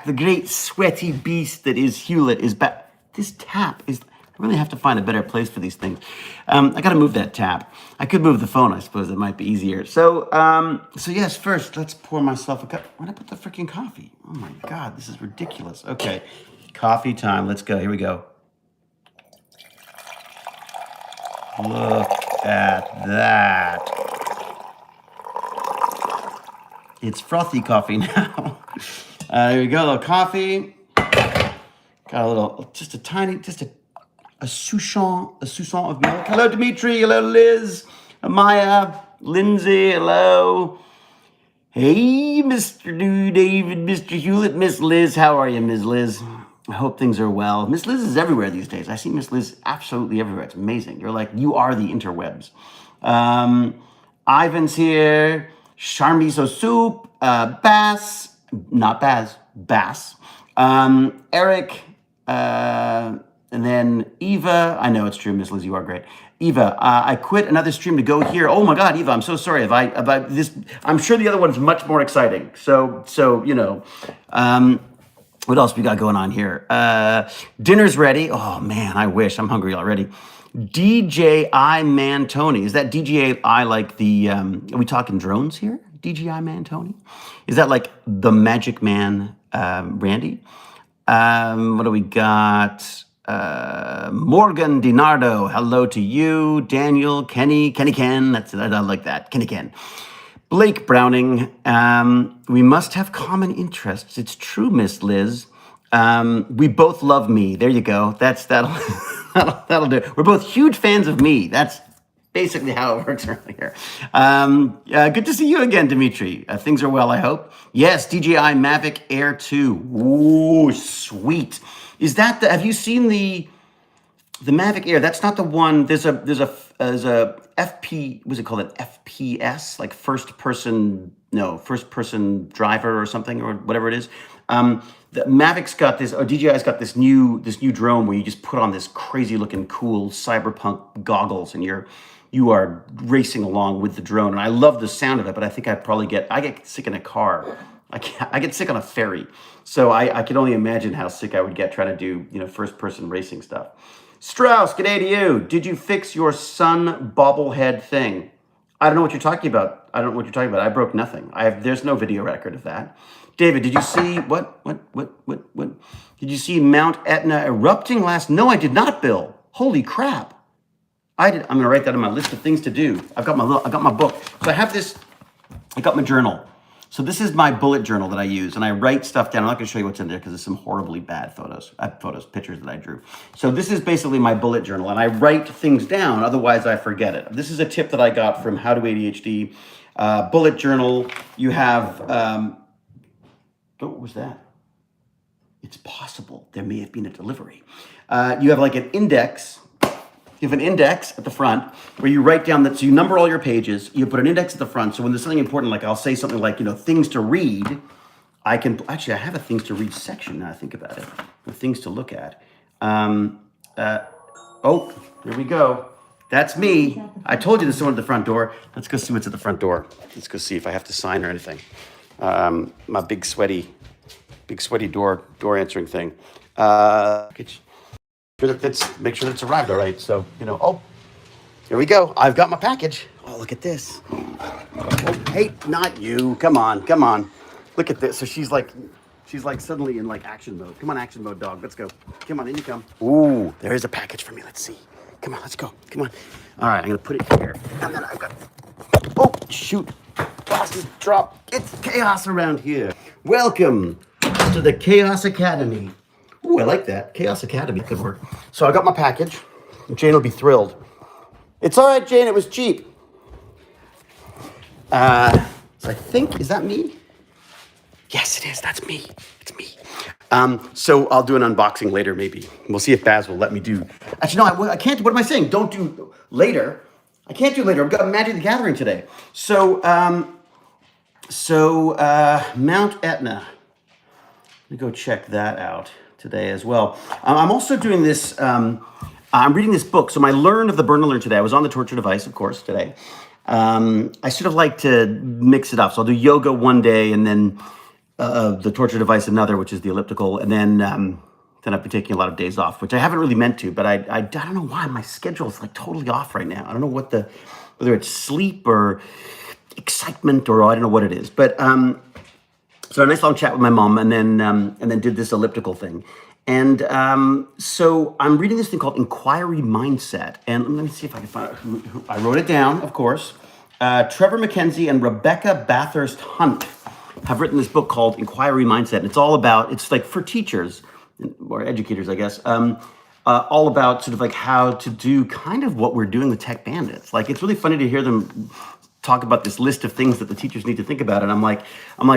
The great sweaty beast that is Hewlett is back. This tap is... I really have to find a better place for these things. I got to move that tap. I could move the phone, I suppose. It might be easier. So yes, first, let's pour myself a cup. Where'd I put the freaking coffee? Oh, my God. This is ridiculous. Okay. Coffee time. Let's go. Here we go. Look at that. It's frothy coffee now. Here we go. A little coffee. Got a little, just a soupçon of milk. Hello, Dimitri. Hello, Liz. Maya. Lindsay. Hello. Hey, Mr. New David, Mr. Hewlett, Miss Liz. How are you, Miss Liz? I hope things are well. Miss Liz is everywhere these days. I see Miss Liz absolutely everywhere. It's amazing. You're like, you are the interwebs. Ivan's here. Charmiso Soup. Bass. Not Baz. Bass. Eric. And then Eva, I know it's true, Miss Liz, you are great. Eva, I quit another stream to go here. Oh my God, Eva, I'm so sorry about this. I'm sure the other one's much more exciting. So you know, what else we got going on here? Dinner's ready. Oh man, I wish. I'm hungry already. DJI Man Tony. Is that DJI like the? Are we talking drones here? DJI Man Tony. Is that like the Magic Man, Randy? What do we got? Morgan DiNardo, hello to you. Daniel, Kenny Ken, I like that. Kenny Ken. Blake Browning, we must have common interests. It's true, Miss Liz. We both love me. There you go. That'll do. We're both huge fans of me. That's basically how it works around here. Good to see you again, Dimitri. Things are well, I hope. Yes, DJI Mavic Air 2. Ooh, sweet. Is that have you seen the Mavic Air? That's not the one. There's a FP, what's it called? An FPS, like first person driver or something, or whatever it is. The Mavic's got this, or DJI's got this new drone where you just put on this crazy looking cool cyberpunk goggles and you are racing along with the drone. And I love the sound of it, but I think I get sick in a car. I get sick on a ferry. So I can only imagine how sick I would get trying to do, first person racing stuff. Strauss, g'day to you. Did you fix your sun bobblehead thing? I don't know what you're talking about. I broke nothing. There's no video record of that. David, did you see what? Did you see Mount Etna erupting last? No, I did not, Bill. Holy crap. I did. I'm gonna write that on my list of things to do. I got my book. So I have this, I got my journal. So this is my bullet journal that I use, and I write stuff down. I'm not going to show you what's in there because there's some horribly bad pictures that I drew. So this is basically my bullet journal, and I write things down, otherwise I forget it. This is a tip that I got from How to ADHD. Bullet journal, you have, what was that? It's possible there may have been a delivery. You have like an index. You have an index at the front where you write down so you number all your pages. You put an index at the front. So when there's something important, like I'll say something like, things to read, I have a things to read section now I think about it. Or things to look at. Here we go. That's me. I told you there's someone at the front door. Let's go see what's at the front door. Let's go see if I have to sign or anything. My big sweaty door answering thing. Make sure that it's arrived all right. So, here we go. I've got my package. Oh, look at this. Oh, hey, not you. Come on. Look at this. So she's like suddenly in like action mode. Come on, action mode, dog. Let's go. Come on, in you come. Ooh, there is a package for me. Let's see. Come on, let's go. Come on. All right, I'm going to put it here. And then I've got, oh, shoot. Glasses drop. It's chaos around here. Welcome to the Chaos Academy. Ooh, I like that. Chaos Academy could work. So I got my package. Jane will be thrilled. It's all right, Jane. It was cheap. So I think, is that me? Yes, it is. That's me. It's me. So I'll do an unboxing later, maybe. We'll see if Baz will let me do. Actually, no, I can't. What am I saying? Don't do later. I can't do later. I've got Magic the Gathering today. So Mount Etna. Let me go check that out today as well. I'm also doing this. I'm reading this book. So my Learn of the Burn Alert today. I was on the torture device, of course, today. I sort of like to mix it up. So I'll do yoga one day and then the torture device another, which is the elliptical, and then I've been taking a lot of days off, which I haven't really meant to, but I don't know why my schedule is like totally off right now. I don't know whether it's sleep or excitement or I don't know what it is, but so a nice long chat with my mom, and then did this elliptical thing. And so I'm reading this thing called Inquiry Mindset. And let me see if I can find out who I wrote it down, of course. Trevor McKenzie and Rebecca Bathurst Hunt have written this book called Inquiry Mindset. And it's like for teachers or educators, I guess, all about sort of like how to do kind of what we're doing with Tech Bandits. Like, it's really funny to hear them talk about this list of things that the teachers need to think about. And I'm like,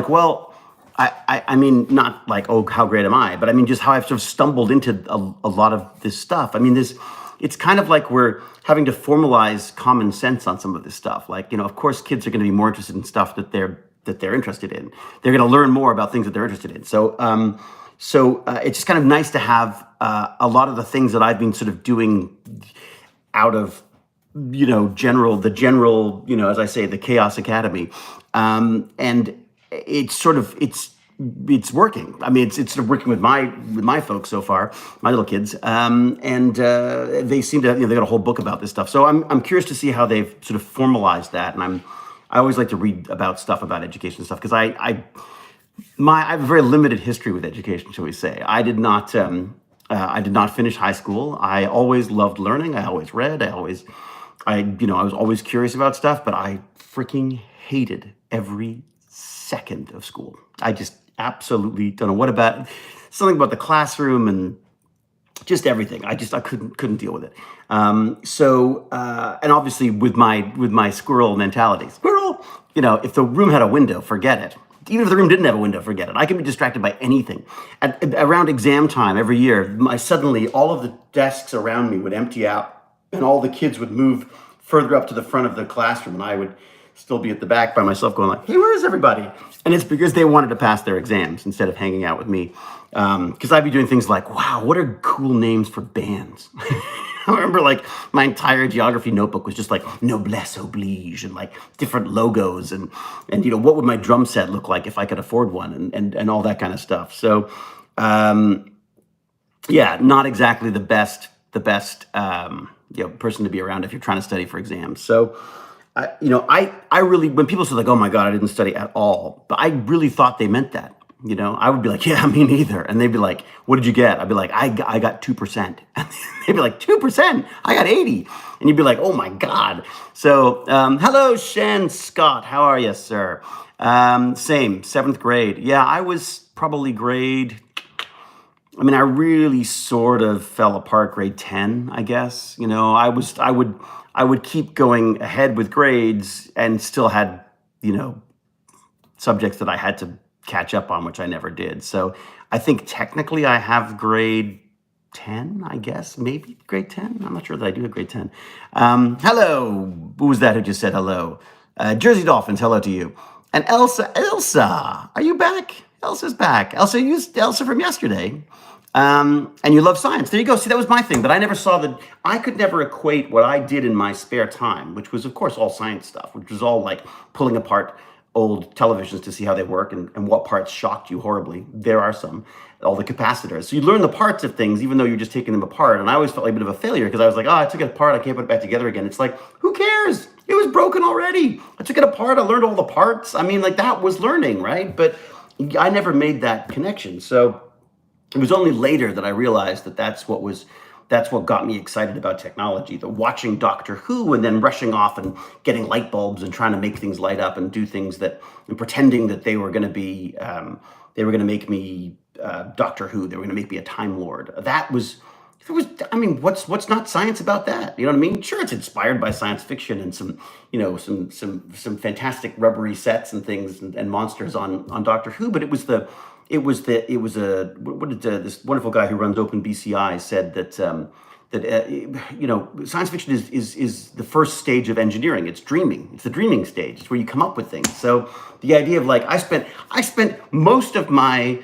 well, I mean, not like, oh, how great am I? But I mean, just how I've sort of stumbled into a lot of this stuff. I mean, it's kind of like we're having to formalize common sense on some of this stuff. Like, of course, kids are going to be more interested in stuff that they're interested in. They're going to learn more about things that they're interested in. So it's just kind of nice to have a lot of the things that I've been sort of doing out of, the general, as I say, the Chaos Academy. And it's working. I mean, it's sort of working with my folks so far, my little kids, and they seem to, they got a whole book about this stuff. So I'm curious to see how they've sort of formalized that. And I always like to read about stuff about education stuff because I have a very limited history with education, shall we say. I did not finish high school. I always loved learning. I always read. I was always curious about stuff, but I freaking hated every second of school. I just absolutely don't know what about something about the classroom and just everything. I couldn't deal with it. And obviously with my squirrel mentality, if the room had a window, forget it. Even if the room didn't have a window, forget it. I can be distracted by anything. Around exam time every year, suddenly all of the desks around me would empty out and all the kids would move further up to the front of the classroom and I would still be at the back by myself going like, hey, where is everybody? And it's because they wanted to pass their exams instead of hanging out with me. Because I'd be doing things like, wow, what are cool names for bands? I remember like my entire geography notebook was just like noblesse oblige and like different logos and what would my drum set look like if I could afford one and all that kind of stuff. So not exactly the best person to be around if you're trying to study for exams. So I really, when people say like, oh my God, I didn't study at all, but I really thought they meant that. I would be like, yeah, me neither. And they'd be like, what did you get? I'd be like, I got 2%. And they'd be like, 2%? I got 80. And you'd be like, oh my God. So, hello, Shen Scott. How are you, sir? Same, 7th grade. Yeah, I was probably I really sort of fell apart grade 10, I guess. I would keep going ahead with grades and still had, subjects that I had to catch up on, which I never did. So I think technically I have grade 10, I guess, maybe grade 10. I'm not sure that I do have grade 10. Hello. Who was that who just said hello? Jersey Dolphins, hello to you. And Elsa, are you back? Elsa's back. Elsa from yesterday. And you love science. There you go. See, that was my thing, but I never saw I could never equate what I did in my spare time, which was, of course, all science stuff, which was all like pulling apart old televisions to see how they work and what parts shocked you horribly. There are some, all the capacitors. So you learn the parts of things, even though you're just taking them apart. And I always felt like a bit of a failure because I was like, I took it apart. I can't put it back together again. It's like, who cares? It was broken already. I took it apart. I learned all the parts. That was learning, right? But I never made that connection. So it was only later that I realized that that's what got me excited about technology, the watching Doctor Who and then rushing off and getting light bulbs and trying to make things light up and do things and pretending that they were going to be, they were going to make me Doctor Who. They were going to make me a Time Lord. What's not science about that? You know what I mean? Sure, it's inspired by science fiction and some fantastic rubbery sets and things and monsters on Doctor Who, but what did this wonderful guy who runs OpenBCI said that science fiction is the first stage of engineering. It's dreaming. It's the dreaming stage. It's where you come up with things. So the idea of like I spent most of my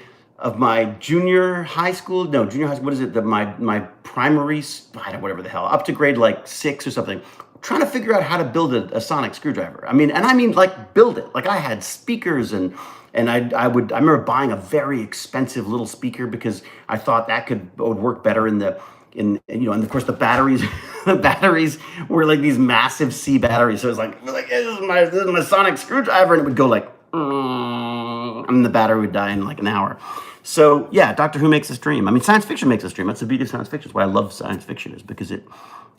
junior high school. What is it? My primary, whatever the hell, up to grade like 6 or something, trying to figure out how to build a sonic screwdriver. I mean like build it. Like I had speakers and I remember buying a very expensive little speaker because I thought that would work better and of course the batteries the batteries were like these massive C batteries. So it was like this is my sonic screwdriver, and it would go like and the battery would die in like an hour. So yeah, Doctor Who makes us dream. I mean, science fiction makes us dream. That's the beauty of science fiction. It's why I love science fiction, is because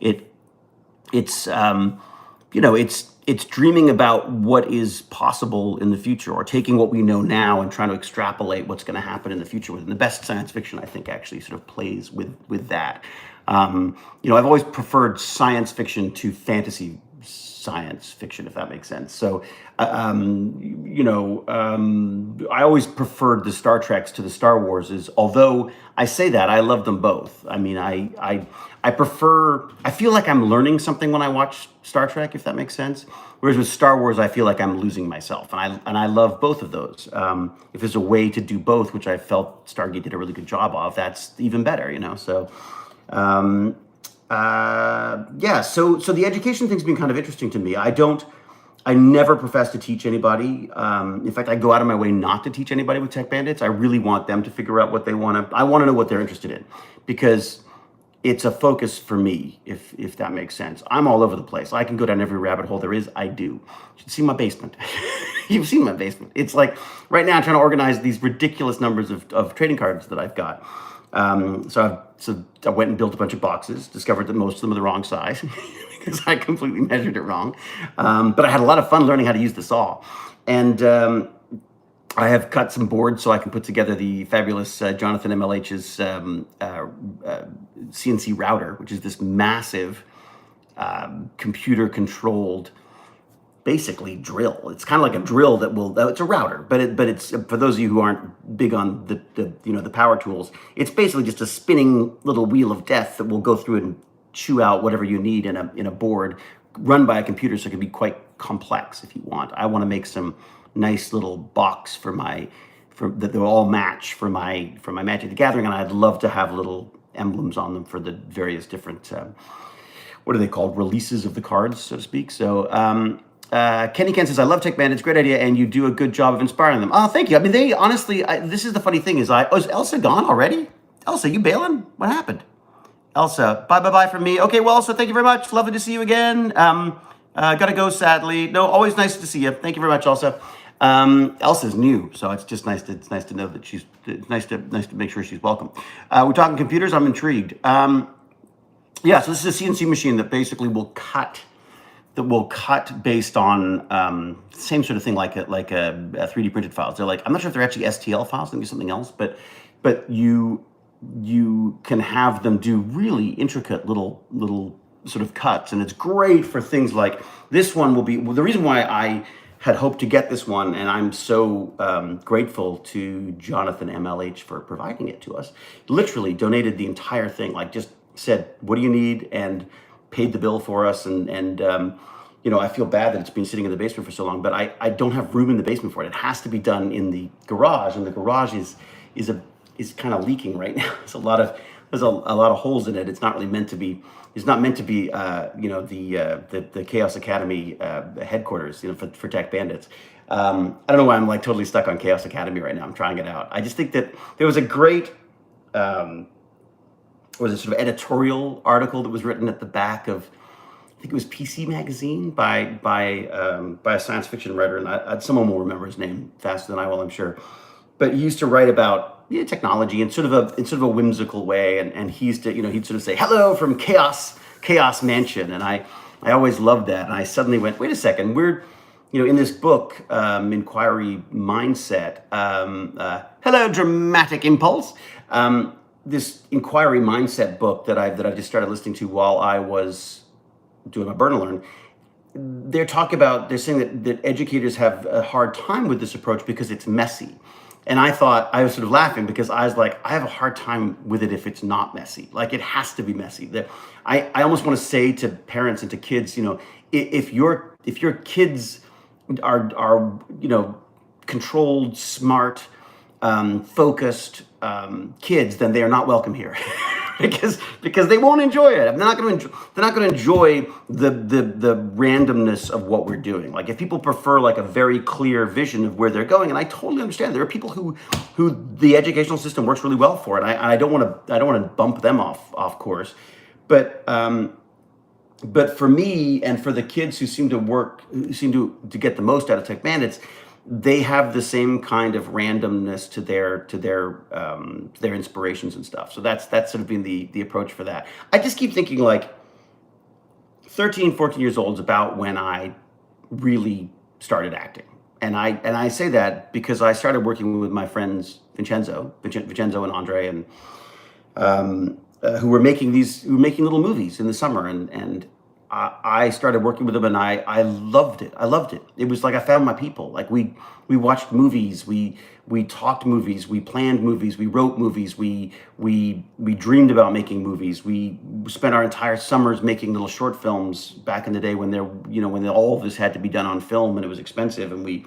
it's it's dreaming about what is possible in the future, or taking what we know now and trying to extrapolate what's going to happen in the future. And the best science fiction, I think, actually sort of plays with that. I've always preferred science fiction to fantasy science fiction, if that makes sense. So, I always preferred the Star Treks to the Star Warses. Although I say that, I love them both. I mean, I prefer. I feel like I'm learning something when I watch Star Trek, if that makes sense. Whereas with Star Wars, I feel like I'm losing myself, and I love both of those. If there's a way to do both, which I felt Stargate did a really good job of, that's even better. So. So the education thing's been kind of interesting to me. I never profess to teach anybody. In fact, I go out of my way not to teach anybody with Tech Bandits. I really want them to figure out what they want to. I want to know what they're interested in, because it's a focus for me, if that makes sense. I'm all over the place. I can go down every rabbit hole there is. I do. You should see my basement. You've seen my basement. It's like right now I'm trying to organize these ridiculous numbers of trading cards that I've got. So I went and built a bunch of boxes, discovered that most of them are the wrong size because I completely measured it wrong. But I had a lot of fun learning how to use the saw. And I have cut some boards so I can put together the fabulous Jonathan MLH's CNC router, which is this massive computer-controlled basically drill. It's kind of like a drill it's a router, but it's for those of you who aren't big on the power tools, it's basically just a spinning little wheel of death that will go through it and chew out whatever you need in a board run by a computer. So it can be quite complex if you want. I want to make some nice little box that they'll all match for my Magic the Gathering, and I'd love to have little emblems on them for the various different what are they called, releases of the cards, so to speak. So Kenny Ken says, I love Tech Bandits, great idea, and you do a good job of inspiring them. Oh, thank you. I mean, they honestly, this is the funny thing is Elsa gone already? Elsa, you bailing? What happened? Elsa, bye from me. Okay, well, Elsa, thank you very much. Lovely to see you again. Gotta go, sadly. No, always nice to see you. Thank you very much, Elsa. Elsa's new, so it's just nice to know that it's nice to make sure she's welcome. We're talking computers. I'm intrigued. So this is a CNC machine that basically will cut based on same sort of thing like a 3D printed files. They're like, I'm not sure if they're actually STL files, maybe something else, but you can have them do really intricate little sort of cuts, and it's great for things like this one will be. Well, the reason why I had hoped to get this one, and I'm so grateful to Jonathan MLH for providing it to us. Literally donated the entire thing, like just said, what do you need, and paid the bill for us, and I feel bad that it's been sitting in the basement for so long, but I don't have room in the basement for it. It has to be done in the garage, and the garage is kind of leaking right now. There's a lot of holes in it. It's not really meant to be. It's not meant to be, the Chaos Academy headquarters, for Tech Bandits. I don't know why I'm like totally stuck on Chaos Academy right now. I'm trying it out. I just think that there was a great, sort of editorial article that was written at the back of, I think it was PC Magazine by a science fiction writer, and someone will remember his name faster than I will, I'm sure. But he used to write about technology in sort of a whimsical way, and he used to, he'd sort of say, "Hello from Chaos Mansion," and I always loved that. And I suddenly went, wait a second, we're, in this book, Inquiry Mindset. Hello, Dramatic Impulse. This Inquiry Mindset book that I just started listening to while I was doing my Burn Learn. They're saying that educators have a hard time with this approach because it's messy. And I was sort of laughing because I was like, I have a hard time with it if it's not messy. Like, it has to be messy. I almost want to say to parents and to kids, if your kids are controlled, smart, focused kids, then they are not welcome here. because they won't enjoy it. They're not going to enjoy the randomness of what we're doing. Like if people prefer like a very clear vision of where they're going, and I totally understand. There are people who the educational system works really well for, and I don't want to bump them off course, but. But for me and for the kids who seem to get the most out of Tech Bandits, they have the same kind of randomness to their inspirations and stuff. So that's sort of been the approach for that. I just keep thinking like 13, 14 years old is about when I really started acting. And I say that because I started working with my friends Vincenzo and Andre, and who were making little movies in the summer, and I started working with them, and I loved it. I loved it. It was like I found my people. Like we watched movies, we talked movies, we planned movies, we wrote movies, we dreamed about making movies. We spent our entire summers making little short films back in the day when all of this had to be done on film and it was expensive, and we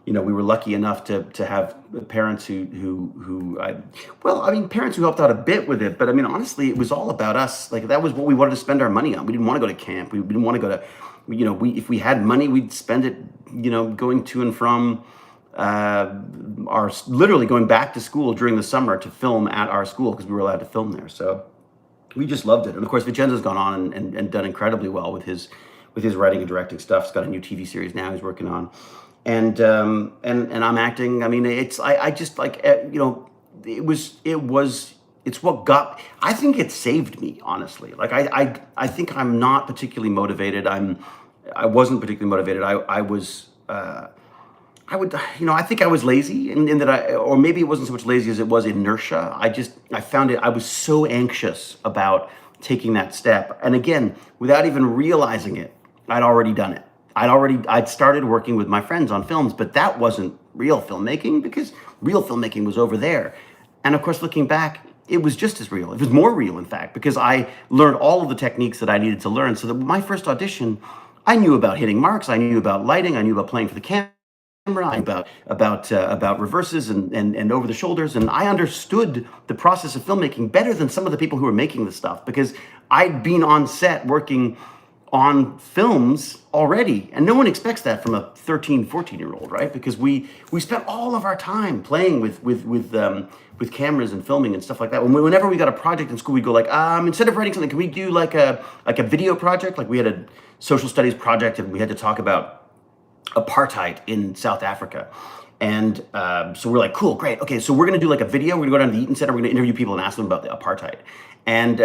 were lucky enough to have parents parents who helped out a bit with it. But I mean, honestly, it was all about us. Like that was what we wanted to spend our money on. We didn't want to go to camp. We didn't want to go to, if we had money, we'd spend it, going to and from literally going back to school during the summer to film at our school because we were allowed to film there. So we just loved it. And of course, Vincenzo's gone on and done incredibly well with his writing and directing stuff. He's got a new TV series now he's working on. And I'm acting. I mean, it's what got. I think it saved me, honestly. Like I think I'm not particularly motivated. I wasn't particularly motivated. I think I was lazy in that or maybe it wasn't so much lazy as it was inertia. I found it. I was so anxious about taking that step, and again, without even realizing it, I'd already done it. I'd started working with my friends on films, but that wasn't real filmmaking because real filmmaking was over there. And of course, looking back, it was just as real. It was more real, in fact, because I learned all of the techniques that I needed to learn. So that my first audition, I knew about hitting marks, I knew about lighting, I knew about playing for the camera, I knew about reverses and over the shoulders, and I understood the process of filmmaking better than some of the people who were making the stuff because I'd been on set working on films already, and no one expects that from a 13, 14-year-old, right? Because we spent all of our time playing with cameras and filming and stuff like that. Whenever we got a project in school, we'd go like, instead of writing something, can we do like a video project? Like we had a social studies project, and we had to talk about apartheid in South Africa. And so we're like, cool, great. Okay, so we're gonna do like a video. We're gonna go down to the Eaton Center. We're gonna interview people and ask them about the apartheid. And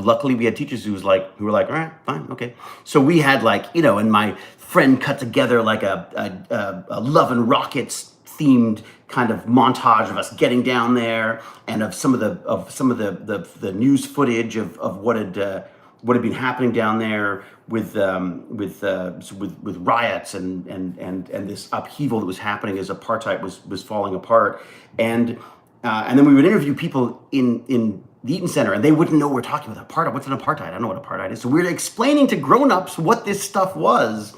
luckily we had teachers who were like, all right, fine, okay. So we had and my friend cut together like a Love and Rockets themed kind of montage of us getting down there, and of some of the news footage of what had been happening down there with riots and this upheaval that was happening as apartheid was falling apart, and then we would interview people in the Eaton Center, and they wouldn't know we're talking about apartheid. What's an apartheid? I don't know what apartheid is. So we were explaining to grown-ups what this stuff was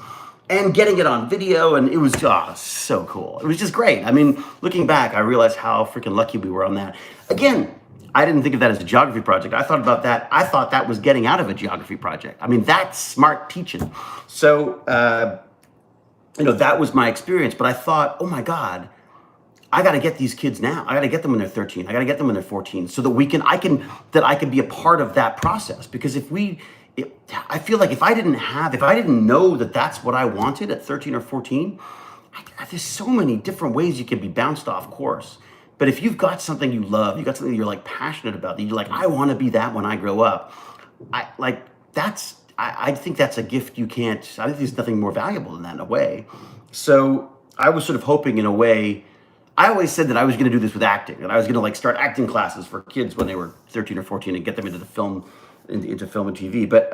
and getting it on video, and it was so cool. It was just great. I mean, looking back, I realized how freaking lucky we were on that. Again, I didn't think of that as a geography project. I thought about that. I thought that was getting out of a geography project. I mean, that's smart teaching. So, that was my experience. But I thought, oh my God, I got to get these kids now. I got to get them when they're 13. I got to get them when they're 14, so that I can be a part of that process. Because I feel like if I didn't know that that's what I wanted at 13 or 14, there's so many different ways you can be bounced off course. But if you've got something you love, you've got something you're like passionate about, that you're like, I want to be that when I grow up. I think that's a gift you can't. I think there's nothing more valuable than that in a way. So I was sort of hoping in a way. I always said that I was going to do this with acting, and I was going to start acting classes for kids when they were 13 or 14 and get them into film and TV. But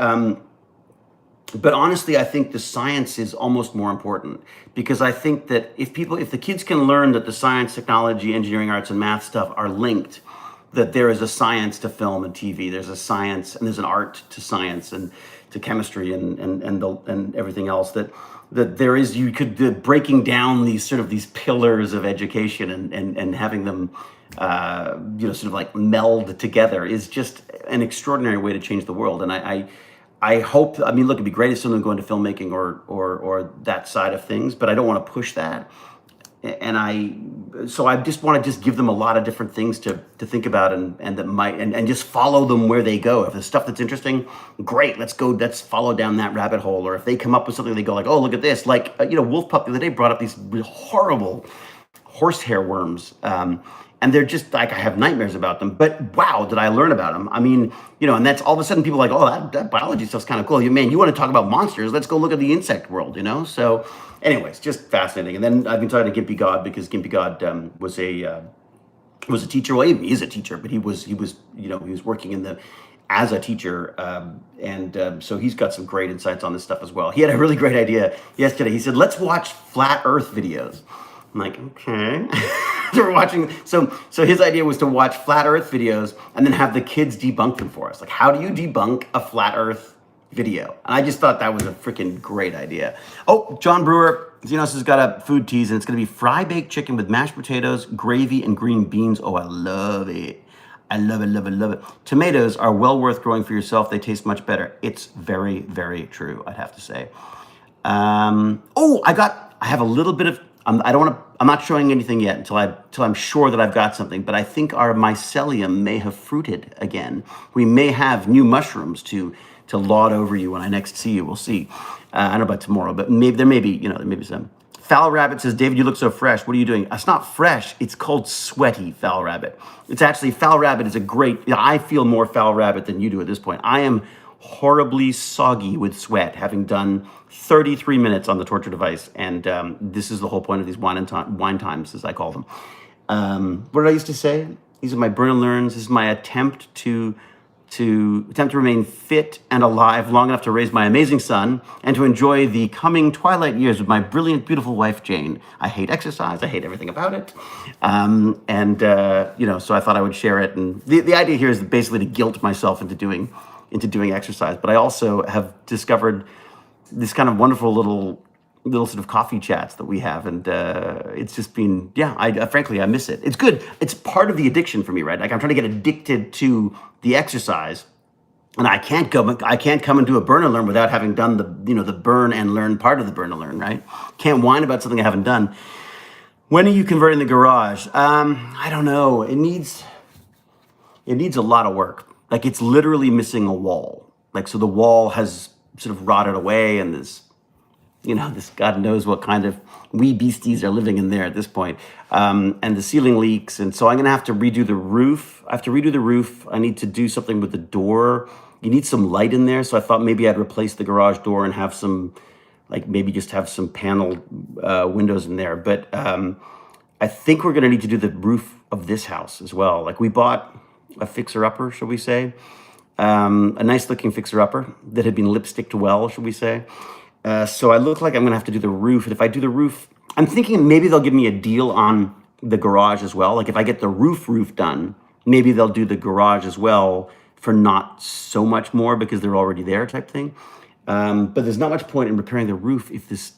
honestly, I think the science is almost more important, because I think that if the kids can learn that the science, technology, engineering, arts, and math stuff are linked, that there is a science to film and TV, there's a science and there's an art to science and to chemistry and everything else, that there is, breaking down these pillars of education and having them sort of like meld together is just an extraordinary way to change the world. And I hope, I mean, look, it'd be great if someone go into filmmaking or that side of things, but I don't want to push that. So I just want to just give them a lot of different things to think about and that might, and just follow them where they go. If there's stuff that's interesting, great, let's follow down that rabbit hole. Or if they come up with something, they go like, oh, look at this. Like, Wolf Pup the other day brought up these horrible horsehair worms. And they're just like, I have nightmares about them, but wow, did I learn about them? I mean, and that's all of a sudden people are like, oh, that biology stuff's kind of cool. Man, you want to talk about monsters? Let's go look at the insect world, So anyways, just fascinating. And then I've been talking to Gimpy God because Gimpy God was a teacher. Well, he is a teacher, but he was working as a teacher. So he's got some great insights on this stuff as well. He had a really great idea yesterday. He said, let's watch flat earth videos. I'm like, okay. So we're watching. So his idea was to watch flat earth videos and then have the kids debunk them for us. Like, how do you debunk a flat earth video? And I just thought that was a freaking great idea. Oh, John Brewer, Zenos has got a food tease, and it's going to be fry-baked chicken with mashed potatoes, gravy, and green beans. Oh, I love it. I love it, love it, love it. Tomatoes are well worth growing for yourself. They taste much better. It's very, very true, I'd have to say. I have a little bit of, I'm not showing anything yet until I'm sure that I've got something, but I think our mycelium may have fruited again. We may have new mushrooms to laud over you when I next see you. We'll see. I don't know about tomorrow, but there may be some. Foul Rabbit says, David, you look so fresh. What are you doing? It's not fresh. It's called sweaty, Foul Rabbit. It's actually, Foul Rabbit is I feel more Foul Rabbit than you do at this point. I am horribly soggy with sweat, having done 33 minutes on the torture device. And this is the whole point of these wine times, as I call them. What did I used to say? These are my burn and learns. This is my attempt to remain fit and alive long enough to raise my amazing son and to enjoy the coming twilight years with my brilliant, beautiful wife, Jane. I hate exercise. I hate everything about it. So I thought I would share it. And the idea here is basically to guilt myself into doing exercise. But I also have discovered this kind of wonderful little sort of coffee chats that we have, and it's just been, frankly, I miss it. It's good. It's part of the addiction for me, right? Like, I'm trying to get addicted to the exercise, and I can't come and do a burn and learn without having done the burn and learn part of the burn and learn, right? Can't whine about something I haven't done. When are you converting the garage? I don't know. It needs a lot of work. Like, it's literally missing a wall. Like, so the wall has sort of rotted away, and this God knows what kind of wee beasties are living in there at this point. And the ceiling leaks. And so I'm going to have to redo the roof. I need to do something with the door. You need some light in there. So I thought maybe I'd replace the garage door and have some, maybe just have some paneled windows in there. But I think we're going to need to do the roof of this house as well. Like, we bought a fixer-upper, shall we say. A nice-looking fixer-upper that had been lipsticked well, shall we say. So I look like I'm going to have to do the roof. And if I do the roof, I'm thinking maybe they'll give me a deal on the garage as well. Like, if I get the roof done, maybe they'll do the garage as well for not so much more because they're already there type thing. But there's not much point in repairing the roof if there's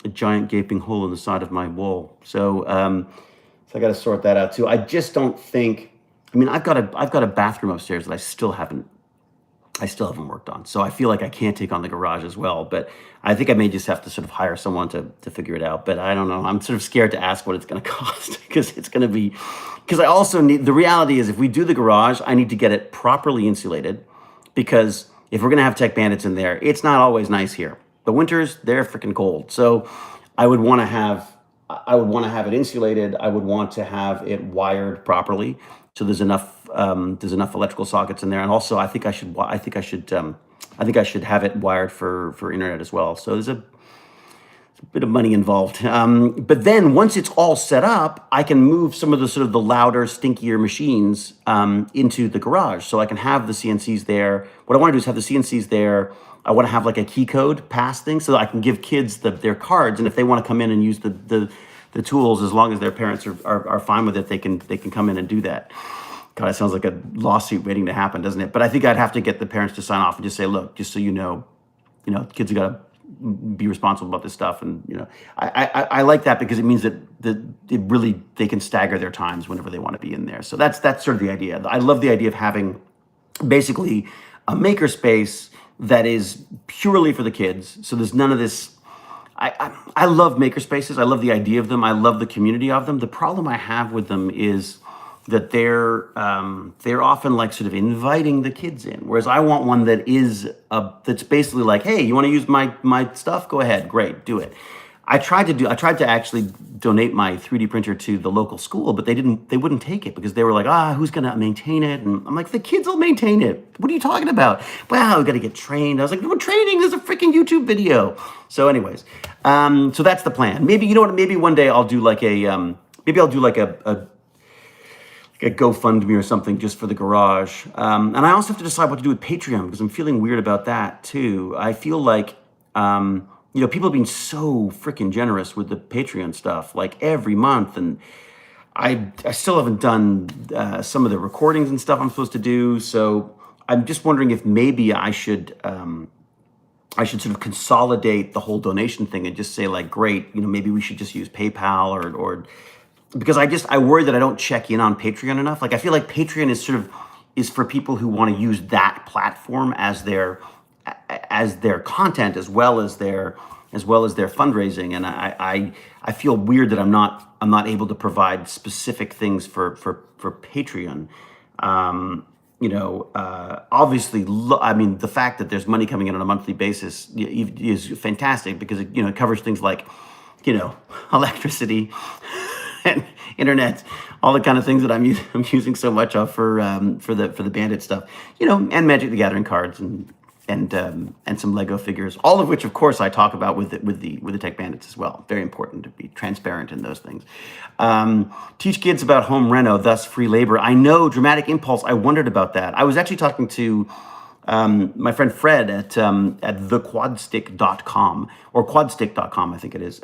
a giant gaping hole in the side of my wall. So I got to sort that out too. I just don't think, I've got a bathroom upstairs that I still haven't worked on. So I feel like I can't take on the garage as well, but I think I may just have to sort of hire someone to figure it out. But I don't know. I'm sort of scared to ask what it's going to cost because I also need, the reality is if we do the garage, I need to get it properly insulated, because if we're going to have tech bandits in there, it's not always nice here. The winters, they're freaking cold. So I would want to have it insulated. I would want to have it wired properly, so there's enough electrical sockets in there. And also, I think I should have it wired for internet as well. So there's a bit of money involved. But then once it's all set up, I can move some of the sort of the louder, stinkier machines into the garage. So I can have the CNCs there. What I want to do is have the CNCs there. I want to have like a key code pass thing so that I can give kids their cards. And if they want to come in and use the tools, as long as their parents are fine with it, they can come in and do that. God, it sounds like a lawsuit waiting to happen, doesn't it? But I think I'd have to get the parents to sign off and just say, look, just so you know, kids have got to be responsible about this stuff. And I like that because it means that they can stagger their times whenever they want to be in there. So that's sort of the idea. I love the idea of having basically a makerspace that is purely for the kids. So there's none of this. I love makerspaces. I love the idea of them. I love the community of them. The problem I have with them is that they're often like sort of inviting the kids in, whereas I want one that is that's basically like, hey, you want to use my stuff? Go ahead, great, do it. I tried to actually donate my 3D printer to the local school, but they wouldn't take it because they were like, who's gonna maintain it? And I'm like, the kids will maintain it. What are you talking about? Well, we got to get trained. I was like, we're training. There's a freaking YouTube video. So anyways, so that's the plan. Maybe, you know what, maybe one day I'll do like a GoFundMe or something just for the garage. And I also have to decide what to do with Patreon because I'm feeling weird about that too. I feel like, people have been so freaking generous with the Patreon stuff, like every month. And I still haven't done some of the recordings and stuff I'm supposed to do. So I'm just wondering if maybe I should sort of consolidate the whole donation thing and just say like, great, maybe we should just use PayPal or because I worry that I don't check in on Patreon enough. Like I feel like Patreon is for people who want to use that platform as their content as well as their fundraising. And I feel weird that I'm not able to provide specific things for Patreon. Obviously, I mean, the fact that there's money coming in on a monthly basis is fantastic because it covers things like, electricity and internet, all the kind of things that I'm using so much of for the Bandit stuff, and Magic the Gathering cards and some Lego figures, all of which, of course, I talk about with the Tech Bandits as well. Very important to be transparent in those things. Teach kids about home reno, thus free labor. I know, dramatic impulse. I wondered about that. I was actually talking to my friend Fred at thequadstick.com or quadstick.com, I think it is.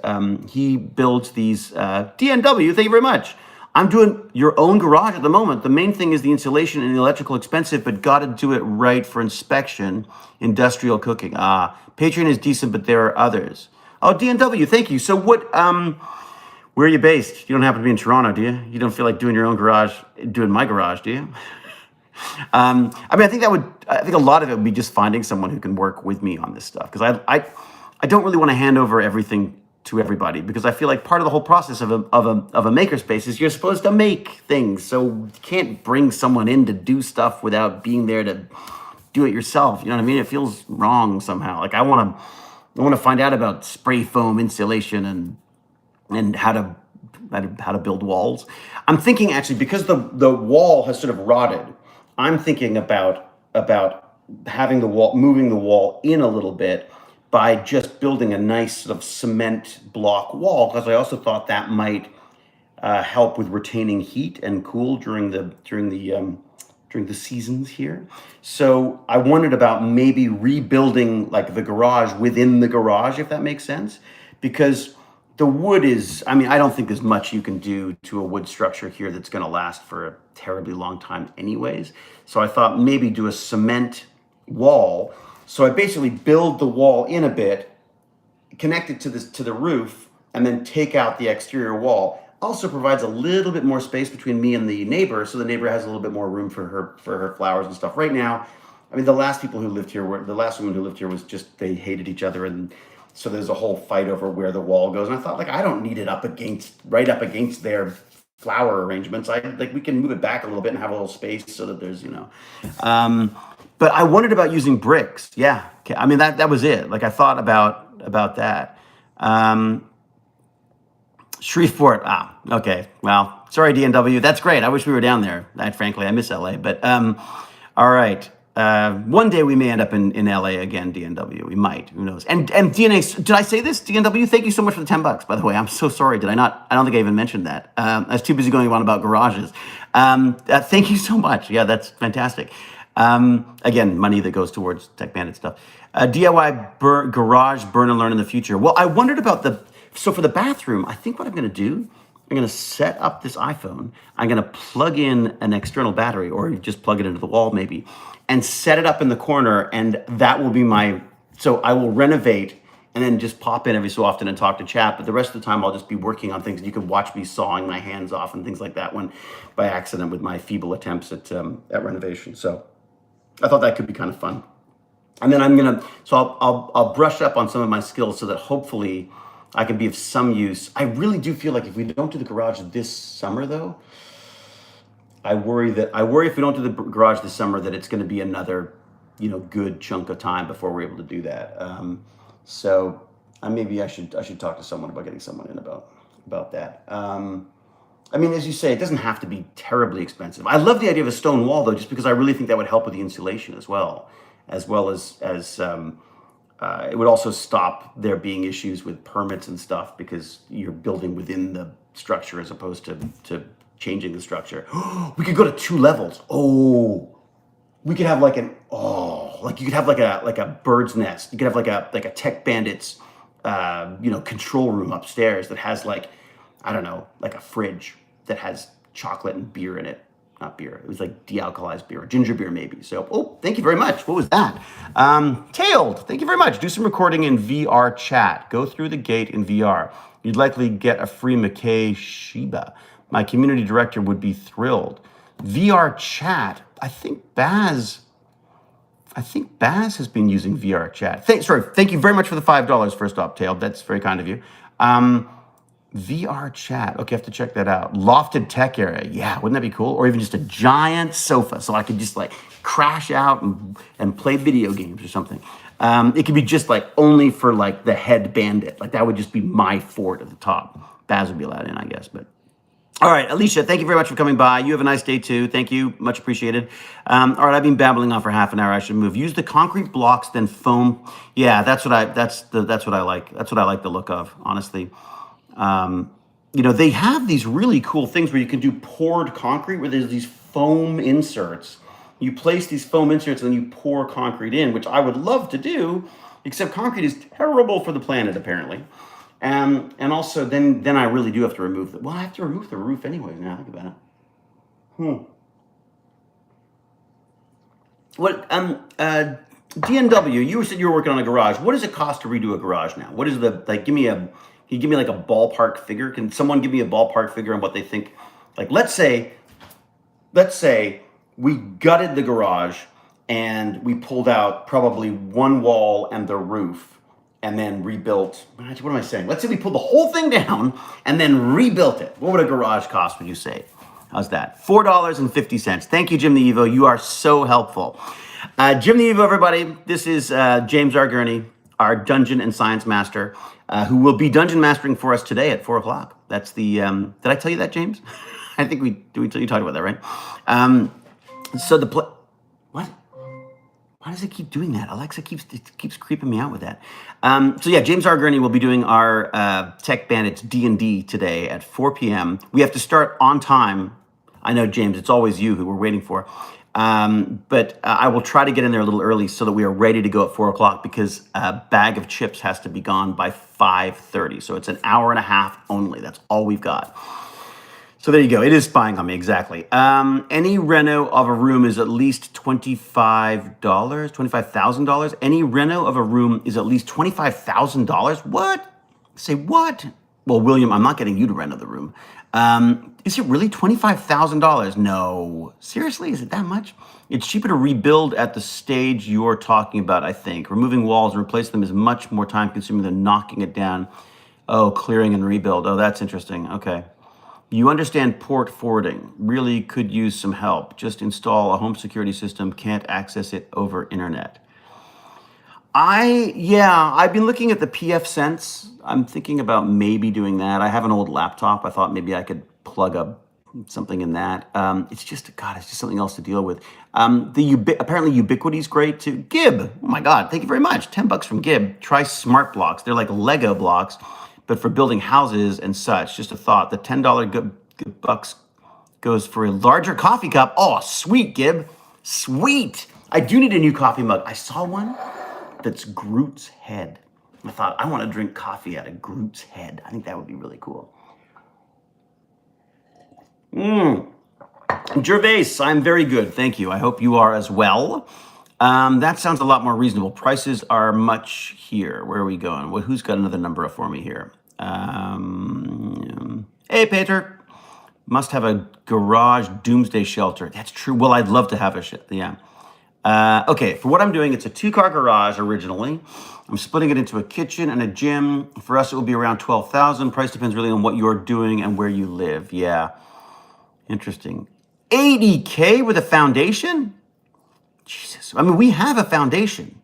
He builds these DNW. Thank you very much. I'm doing your own garage at the moment. The main thing is the insulation and the electrical expensive, but got to do it right for inspection. Industrial cooking. Patreon is decent, but there are others. Oh, DNW, thank you. So what? Where are you based? You don't happen to be in Toronto, do you? You don't feel like doing your own garage, doing my garage, do you? I think a lot of it would be just finding someone who can work with me on this stuff because I don't really want to hand over everything to everybody because I feel like part of the whole process of a makerspace is you're supposed to make things, so you can't bring someone in to do stuff without being there to do it yourself. You know what I mean? It feels wrong somehow. Like I want to find out about spray foam insulation and how to build walls. I'm thinking actually because the wall has sort of rotted. I'm thinking about having moving the wall in a little bit by just building a nice sort of cement block wall, because I also thought that might help with retaining heat and cool during the seasons here. So I wondered about maybe rebuilding like the garage within the garage, if that makes sense, because the wood is, I don't think there's much you can do to a wood structure here that's going to last for a terribly long time anyways. So I thought maybe do a cement wall. So I basically build the wall in a bit, connect it to the roof, and then take out the exterior wall. Also provides a little bit more space between me and the neighbor, so the neighbor has a little bit more room for her flowers and stuff. Right now, the last woman who lived here was just, they hated each other, and so there's a whole fight over where the wall goes. And I thought, like, I don't need it right up against their flower arrangements. We can move it back a little bit and have a little space so that there's, But I wondered about using bricks. Yeah, okay. That was it. Like I thought about that. Shreveport. Okay. Well, sorry, DNW. That's great. I wish we were down there. Frankly, I miss LA. But all right. One day we may end up in LA again, DNW. We might. Who knows? And DNA. Did I say this? DNW. Thank you so much for the $10. By the way, I'm so sorry. Did I not? I don't think I even mentioned that. I was too busy going on about garages. Thank you so much. Yeah, that's fantastic. Again, money that goes towards Tech Bandit stuff. DIY garage burn and learn in the future. Well, I wondered about so for the bathroom, I think what I'm going to do, I'm going to set up this iPhone. I'm going to plug in an external battery or just plug it into the wall maybe and set it up in the corner. And that will be so I will renovate and then just pop in every so often and talk to chat. But the rest of the time, I'll just be working on things. You can watch me sawing my hands off and things like that when by accident with my feeble attempts at renovation. So I thought that could be kind of fun. And then I'll brush up on some of my skills so that hopefully I can be of some use. I really do feel like if we don't do the garage this summer, though, I worry if we don't do the garage this summer that it's going to be another, good chunk of time before we're able to do that. So maybe I should talk to someone about getting someone in about that. As you say, it doesn't have to be terribly expensive. I love the idea of a stone wall, though, just because I really think that would help with the insulation as well as it would also stop there being issues with permits and stuff because you're building within the structure as opposed to changing the structure. We could go to 2 levels. Oh, we could have you could have like a bird's nest. You could have like a Tech Bandits, control room upstairs that has like a fridge that has chocolate and beer in it. Not beer. It was like de-alkalized beer, ginger beer maybe. So, thank you very much. What was that? Tailed, thank you very much. Do some recording in VR chat. Go through the gate in VR. You'd likely get a free McKay Shiba. My community director would be thrilled. VR chat. I think Baz has been using VR chat. Thank you very much for the $5 first off, Tailed. That's very kind of you. VR chat. Okay, I have to check that out. Lofted tech area. Yeah, wouldn't that be cool? Or even just a giant sofa so I could just crash out and play video games or something. It could be just only for the head bandit. That would just be my fort at the top. Baz would be allowed in, I guess. But all right, Alicia, thank you very much for coming by. You have a nice day too. Thank you, much appreciated. All right, I've been babbling on for half an hour. I should move. Use the concrete blocks, then foam. Yeah, that's what I like. That's what I like the look of, honestly. They have these really cool things where you can do poured concrete where there's these foam inserts. You place these foam inserts and then you pour concrete in, which I would love to do, except concrete is terrible for the planet, apparently. And also then I really do have to remove I have to remove the roof anyways now, think about it. What, DNW, you said you were working on a garage. What does it cost to redo a garage now? What is can you give me a ballpark figure? Can someone give me a ballpark figure on what they think? Let's say we gutted the garage and we pulled out probably one wall and the roof and then rebuilt. What am I saying? Let's say we pulled the whole thing down and then rebuilt it. What would a garage cost, would you say? How's that? $4.50. Thank you, Jim the Evo. You are so helpful. Jim the Evo, everybody. This is James R. Gurney, our Dungeon and Science Master, who will be dungeon mastering for us today at 4 o'clock. That's the, did I tell you that, James? I think you talked about that, right? What? Why does it keep doing that? Alexa keeps creeping me out with that. James R. Gurney will be doing our Tech Bandits D&D today at 4 p.m. We have to start on time. I know, James, it's always you who we're waiting for. But I will try to get in there a little early so that we are ready to go at 4 o'clock because a bag of chips has to be gone by 5:30. So it's an hour and a half only. That's all we've got. So there you go. It is spying on me, exactly. Any reno of a room is at least $25,000. Any reno of a room is at least $25,000. What? Say what? Well, William, I'm not getting you to reno the room. Is it really $25,000? No. Seriously, is it that much? It's cheaper to rebuild at the stage you're talking about, I think. Removing walls and replacing them is much more time consuming than knocking it down. Oh, clearing and rebuild. Oh, that's interesting. Okay. You understand port forwarding. Really could use some help. Just install a home security system. Can't access it over internet. I've been looking at the PF Sense. I'm thinking about maybe doing that. I have an old laptop. I thought maybe I could plug something in that. It's just something else to deal with. Apparently Ubiquity's great too. Gib, oh my God, thank you very much. $10 from Gib. Try smart blocks. They're like Lego blocks, but for building houses and such. Just a thought. The $10 bucks goes for a larger coffee cup. Oh, sweet, Gib. Sweet. I do need a new coffee mug. I saw one that's Groot's head. I thought, I want to drink coffee out of Groot's head. I think that would be really cool. Gervais, I'm very good. Thank you. I hope you are as well. That sounds a lot more reasonable. Prices are much here. Where are we going? Well, who's got another number for me here? Hey, Peter. Must have a garage doomsday shelter. That's true. Well, I'd love to have a yeah. Okay, for what I'm doing, it's a 2-car garage originally. I'm splitting it into a kitchen and a gym. For us, it will be around 12,000. Price depends really on what you're doing and where you live. Yeah, interesting. 80K with a foundation? Jesus. I mean, we have a foundation,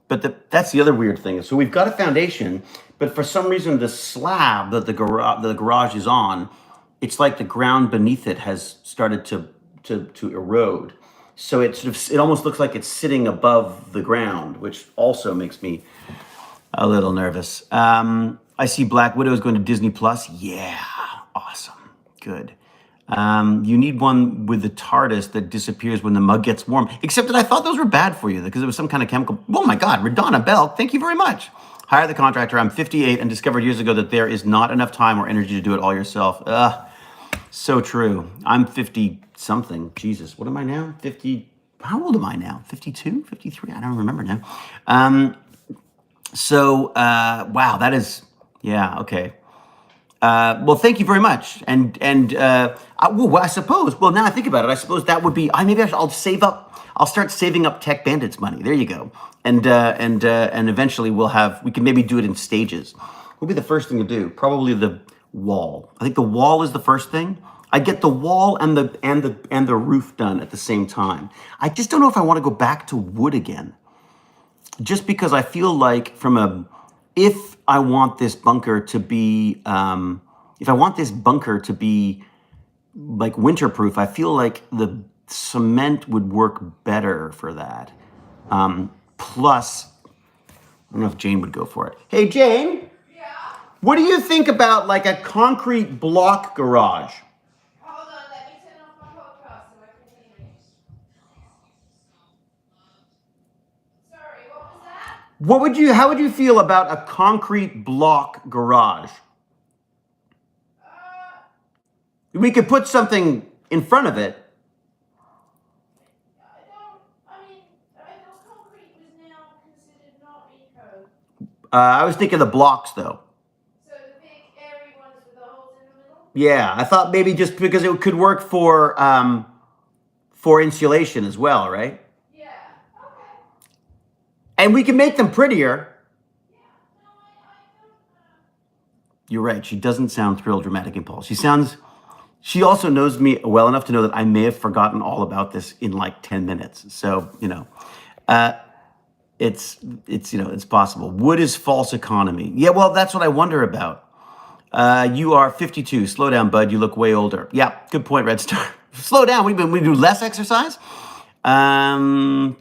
but that's the other weird thing. So we've got a foundation, but for some reason, the slab that the garage is on, it's like the ground beneath it has started to erode. So it almost looks like it's sitting above the ground, which also makes me a little nervous. I see Black Widow is going to Disney Plus. Yeah, awesome, good. You need one with the TARDIS that disappears when the mug gets warm. Except that I thought those were bad for you because it was some kind of chemical. Oh my God, Radonna Bell, thank you very much. Hire the contractor. I'm 58 and discovered years ago that there is not enough time or energy to do it all yourself. So true. I'm 50 something. Jesus, what am I now? 50. How old am I now? 52, 53? I don't remember now. Wow, that is, yeah, okay. Well, thank you very much. I suppose. Well, now I think about it, I suppose that would be. I'll save up. I'll start saving up Tech Bandits money. There you go. And eventually we can maybe do it in stages. What would be the first thing to do? Probably the wall. I think the wall is the first thing. I get the wall and the roof done at the same time. I just don't know if I want to go back to wood again. Just because I feel like if I want this bunker to be, like winterproof, I feel like the cement would work better for that. Plus, I don't know if Jane would go for it. Hey, Jane. Yeah? What do you think about like a concrete block garage? Hold on, let me turn off my podcast so I can hear it. Sorry, what was that? How would you feel about a concrete block garage? We could put something in front of it. I thought concrete was now considered not eco. I was thinking the blocks though. So the big airy ones with the holes in the middle? Yeah, I thought maybe just because it could work for insulation as well, right? Yeah, okay. And we can make them prettier. Yeah, no, I don't. You're right. She doesn't sound thrilled, dramatic impulse. She also knows me well enough to know that I may have forgotten all about this in like 10 minutes. So, it's possible. Wood is false economy. Yeah, well, that's what I wonder about. You are 52. Slow down, bud. You look way older. Yeah, good point, Red Star. Slow down. We do less exercise. Opal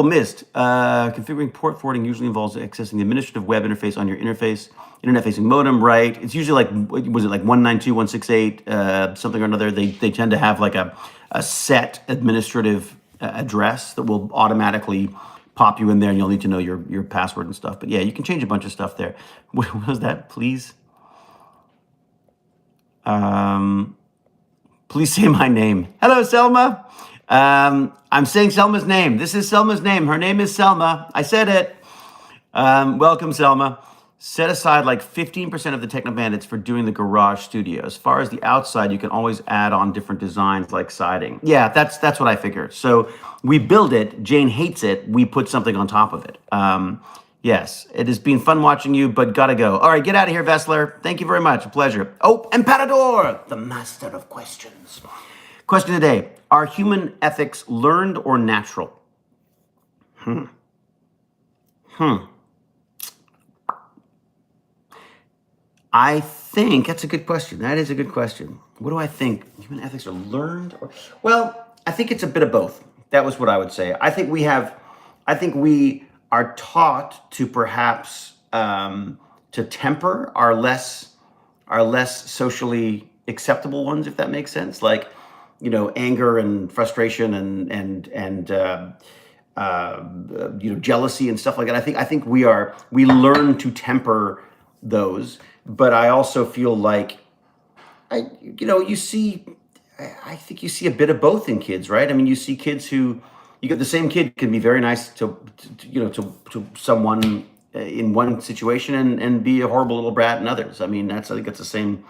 Mist. Configuring port forwarding usually involves accessing the administrative web interface on your internet-facing modem, right? It's usually like 192.168, something or another. They tend to have like a set administrative address that will automatically pop you in there, and you'll need to know your password and stuff. But yeah, you can change a bunch of stuff there. What was that? Please? Please say my name. Hello, Selma. I'm saying Selma's name. This is Selma's name. Her name is Selma. I said it. Welcome, Selma. Set aside like 15% of the Techno Bandits for doing the garage studio. As far as the outside, you can always add on different designs like siding. Yeah, that's what I figured. So we build it. Jane hates it. We put something on top of it. Yes, it has been fun watching you, but gotta go. All right, get out of here, Vessler. Thank you very much. A pleasure. Oh, Emperador, the master of questions. Question of the day. Are human ethics learned or natural? I think that's a good question. That is a good question. What do I think? Human ethics are learned or... Well, I think it's a bit of both. That was what I would say. I think we are taught to perhaps to temper our less socially acceptable ones, if that makes sense. Like, anger and frustration and jealousy and stuff like that. I think we learn to temper those, but I also feel like I think you see a bit of both in kids, right? I mean, you see kids who you get the same kid can be very nice to someone in one situation and be a horrible little brat in others. I mean, I think it's the same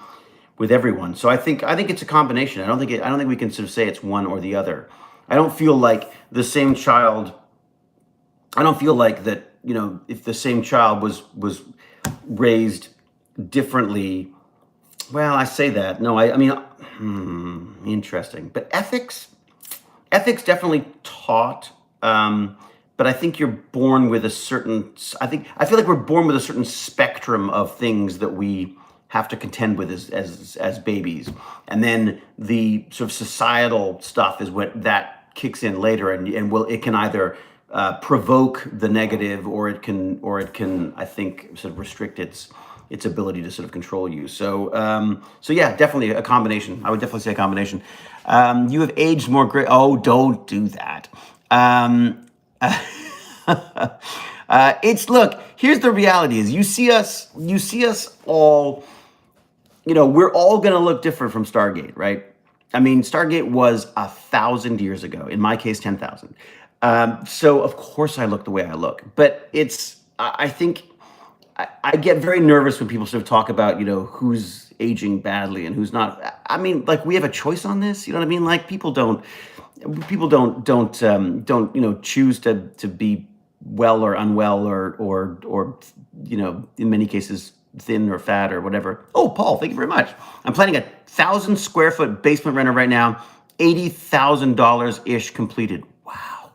with everyone. So I think it's a combination. I don't think we can sort of say it's one or the other. I don't feel like the same child. I don't feel like that. If the same child was raised differently. Well, I say that. No, I mean, interesting. But ethics definitely taught. But I think you're born with a certain. I feel like we're born with a certain spectrum of things that we have to contend with as babies, and then the sort of societal stuff is what that kicks in later, and it can either provoke the negative, or it can I think sort of restrict its ability to sort of control you. So yeah, definitely a combination. I would definitely say a combination. You have aged more great. Oh, don't do that. Look. Here's the reality: is you see us all. We're all going to look different from Stargate, right? I mean, Stargate was 1,000 years ago. In my case, 10,000. So of course I look the way I look, but I think I get very nervous when people sort of talk about, who's aging badly and who's not. I mean, like, we have a choice on this. You know what I mean? Like, people don't choose to be well or unwell or in many cases thin or fat or whatever. Oh, Paul, thank you very much. I'm planning 1,000 square foot basement renter right now. $80,000 ish completed. Wow.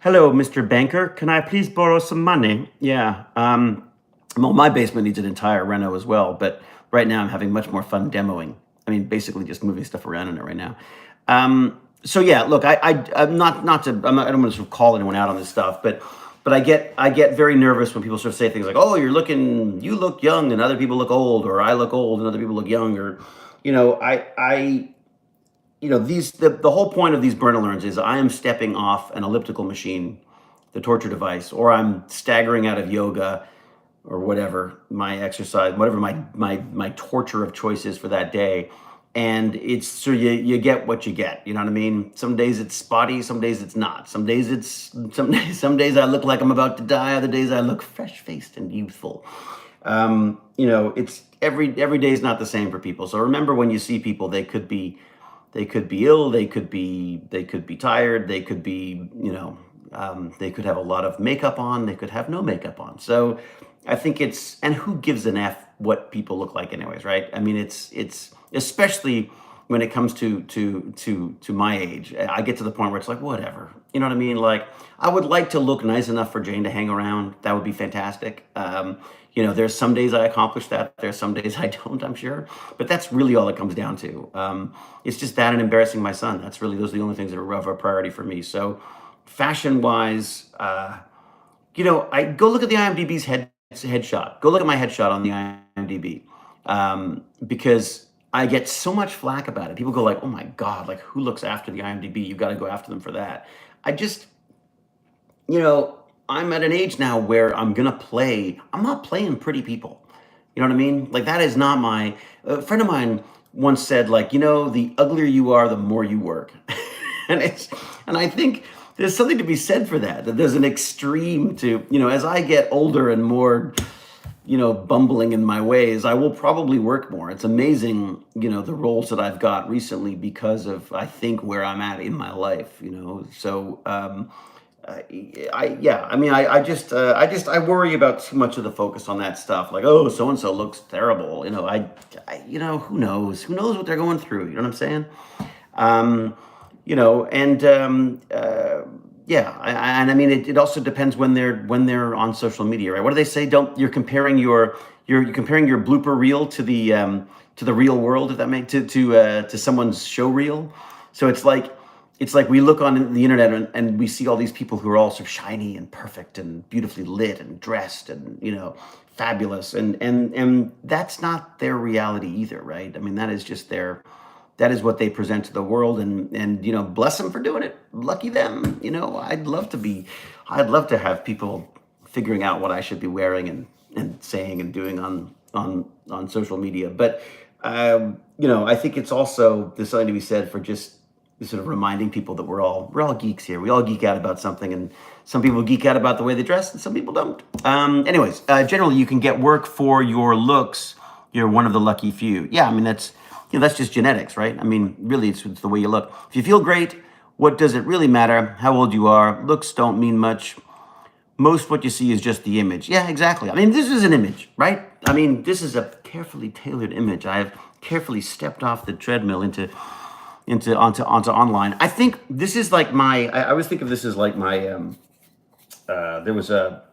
Hello, Mr. Banker. Can I please borrow some money? Yeah. Well, my basement needs an entire reno as well, but right now I'm having much more fun demoing. I mean, basically just moving stuff around in it right now. So yeah, look, I'm not to, I don't want to sort of call anyone out on this stuff, but I get very nervous when people sort of say things like, "Oh, you look young, and other people look old," or "I look old and other people look young," or, the whole point of these burn alerts is I am stepping off an elliptical machine, the torture device, or I'm staggering out of yoga, or whatever my exercise, whatever my torture of choice is for that day. And it's so you get what you get. You know what I mean? Some days it's spotty, some days it's not. Some days I look like I'm about to die. Other days I look fresh faced and youthful. It's every day is not the same for people. So remember, when you see people, they could be ill, they could be tired, they could be they could have a lot of makeup on, they could have no makeup on. So I think and who gives an F what people look like anyways, right? I mean, it's especially when it comes to my age. I get to the point where it's like, whatever. You know what I mean? Like, I would like to look nice enough for Jane to hang around. That would be fantastic. There's some days I accomplish that. There's some days I don't, I'm sure. But that's really all it comes down to. It's just that and embarrassing my son. Those are the only things that are of a priority for me. So fashion-wise, I go look at the IMDb's headshot. Go look at my headshot on the IMDb, because I get so much flack about it. People go like, "Oh my God, like, who looks after the IMDb? You got to go after them for that." I just, I'm at an age now where I'm not playing pretty people. You know what I mean? Like, that is not a friend of mine once said, like, the uglier you are, the more you work. and I think there's something to be said for that there's an extreme to, as I get older and more, bumbling in my ways, I will probably work more. It's amazing, the roles that I've got recently because of, I think, where I'm at in my life, So, I worry about too much of the focus on that stuff. Like, oh, so and so looks terrible. Who knows? Who knows what they're going through? You know what I'm saying? I mean, it also depends when they're on social media, right? What do they say? You're comparing your blooper reel to the real world, if that makes to someone's show reel. So it's like we look on the internet and we see all these people who are all sort of shiny and perfect and beautifully lit and dressed and fabulous, and that's not their reality either, right? I mean, that is what they present to the world, and bless them for doing it. Lucky them. I'd love to have people figuring out what I should be wearing and saying and doing on social media. But I think it's also, there's something to be said for just sort of reminding people that we're all geeks here. We all geek out about something, and some people geek out about the way they dress, and some people don't. Anyways, generally, you can get work for your looks. You're one of the lucky few. Yeah, I mean that's just genetics, right? I mean, really, it's the way you look. If you feel great, what does it really matter? How old you are? Looks don't mean much. Most what you see is just the image. Yeah, exactly. I mean, this is an image, right? I mean, this is a carefully tailored image. I have carefully stepped off the treadmill onto online. I think this is like my. I always think of this as like my. There was a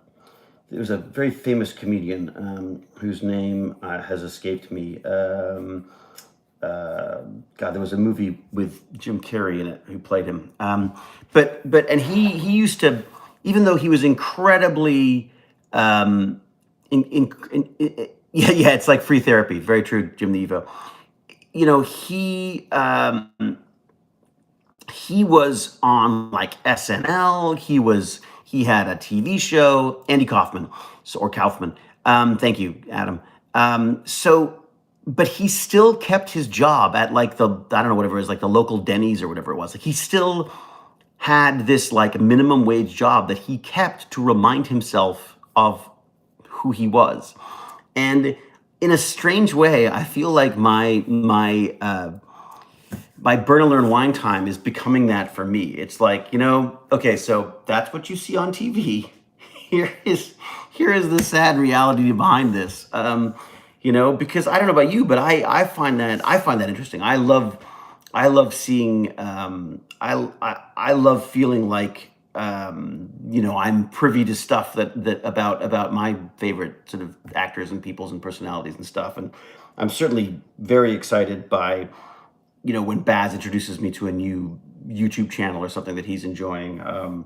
very famous comedian whose name has escaped me. God, there was a movie with Jim Carrey in it who played him. But he used to, even though he was incredibly, yeah, it's like free therapy. Very true, Jim the Evo. You know, he was on like SNL. He had a TV show. Andy Kaufman, or Kaufman. Thank you, Adam. So, but he still kept his job at like I don't know, whatever it is, like the local Denny's or whatever it was. Like he still had this like minimum wage job that he kept to remind himself of who he was. And in a strange way, I feel like my burn and learn wine time is becoming that for me. It's like, okay, so that's what you see on TV. Here is the sad reality behind this. Because I don't know about you, but I find that interesting. I love seeing. I love feeling like I'm privy to stuff that about my favorite sort of actors and peoples and personalities and stuff. And I'm certainly very excited by when Baz introduces me to a new YouTube channel or something that he's enjoying. Or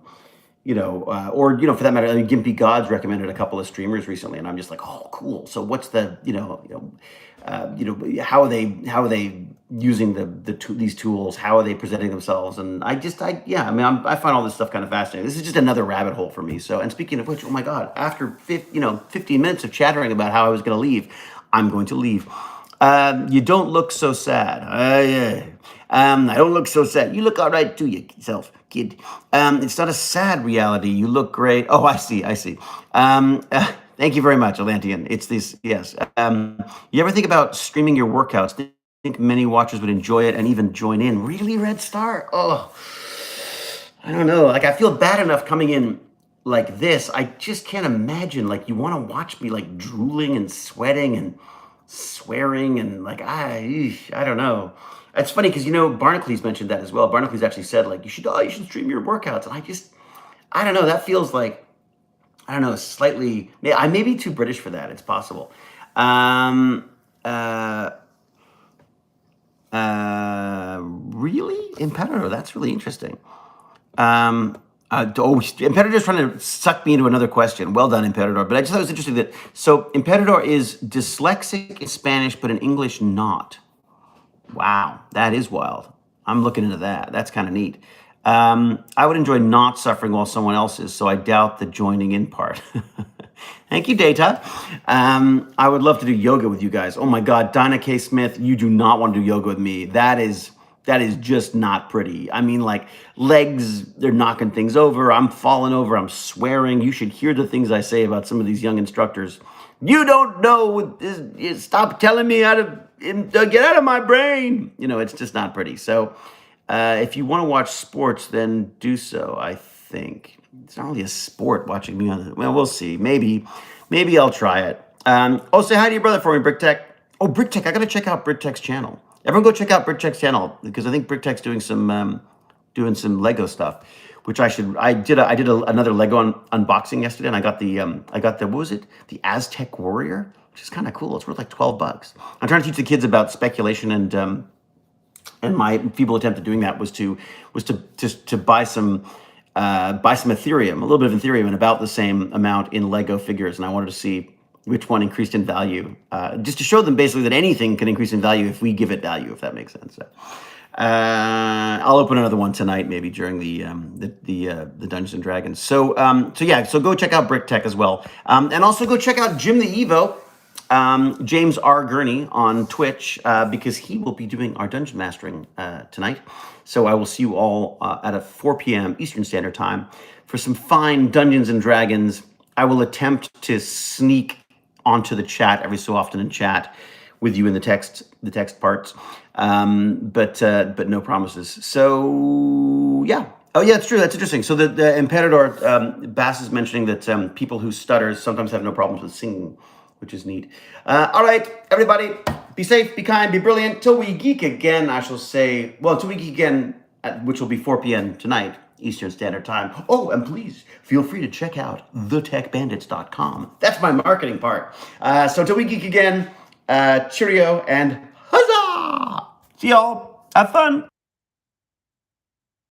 for that matter, I mean, Gimpy Gods recommended a couple of streamers recently, and I'm just like, oh, cool. So what's the how are they using these tools? How are they presenting themselves? And I find all this stuff kind of fascinating. This is just another rabbit hole for me. So, and speaking of which, oh my God, after 15 minutes of chattering about how I was going to leave, I'm going to leave. You don't look so sad. Yeah. I don't look so sad. You look all right too, yourself, kid. It's not a sad reality. You look great. Oh, I see. Thank you very much, Atlantean. It's this, yes. You ever think about streaming your workouts? Do you think many watchers would enjoy it and even join in? Really, Red Star? Oh, I don't know. Like, I feel bad enough coming in like this. I just can't imagine. Like, you want to watch me like drooling and sweating and swearing and like, I don't know. It's funny because Barnacle mentioned that as well. Barnacle actually said like you should stream your workouts, and I don't know. That feels like, I don't know, slightly. I may be too British for that. It's possible. Really, Imperator? That's really interesting. Imperator's trying to suck me into another question. Well done, Imperator. But I just thought it was interesting that Imperator is dyslexic in Spanish, but in English not. Wow, that is wild. I'm looking into that. That's kind of neat. I would enjoy not suffering while someone else is, so I doubt the joining in part. Thank you, Data. I would love to do yoga with you guys. Oh my God, Dinah K. Smith, you do not want to do yoga with me. That is just not pretty. I mean, like, legs, they're knocking things over. I'm falling over. I'm swearing. You should hear the things I say about some of these young instructors. You don't know. Stop telling me how to get out of my brain. It's just not pretty. So if you want to watch sports, then do so, I think. It's not really a sport watching me on it. Well, we'll see. Maybe I'll try it. Say hi to your brother for me, BrickTech. Oh, BrickTech. I got to check out BrickTech's channel. Everyone go check out BrickTech's channel because I think BrickTech's doing some Lego stuff, which I should. I did another Lego unboxing yesterday, and I got the what was it? The Aztec Warrior, which is kind of cool. It's worth like $12. I'm trying to teach the kids about speculation, and my feeble attempt at doing that was to buy some Ethereum, a little bit of Ethereum, and about the same amount in Lego figures, and I wanted to see which one increased in value, just to show them basically that anything can increase in value if we give it value, if that makes sense. So, I'll open another one tonight, maybe during the Dungeons and Dragons. So go check out BrickTech as well, and also go check out Jim the Evo. James R. Gurney on Twitch because he will be doing our dungeon mastering tonight. So I will see you all at 4 p.m. Eastern Standard Time for some fine Dungeons and Dragons. I will attempt to sneak onto the chat every so often and chat with you in the text parts, but no promises. So yeah. Oh yeah, it's true. That's interesting. So the Emperador Bass is mentioning that people who stutter sometimes have no problems with singing, which is neat. All right, everybody, be safe, be kind, be brilliant. Till we geek again, I shall say. Well, till we geek again, which will be 4 p.m. tonight, Eastern Standard Time. Oh, and please feel free to check out thetechbandits.com. That's my marketing part. So till we geek again, cheerio and huzzah! See y'all. Have fun.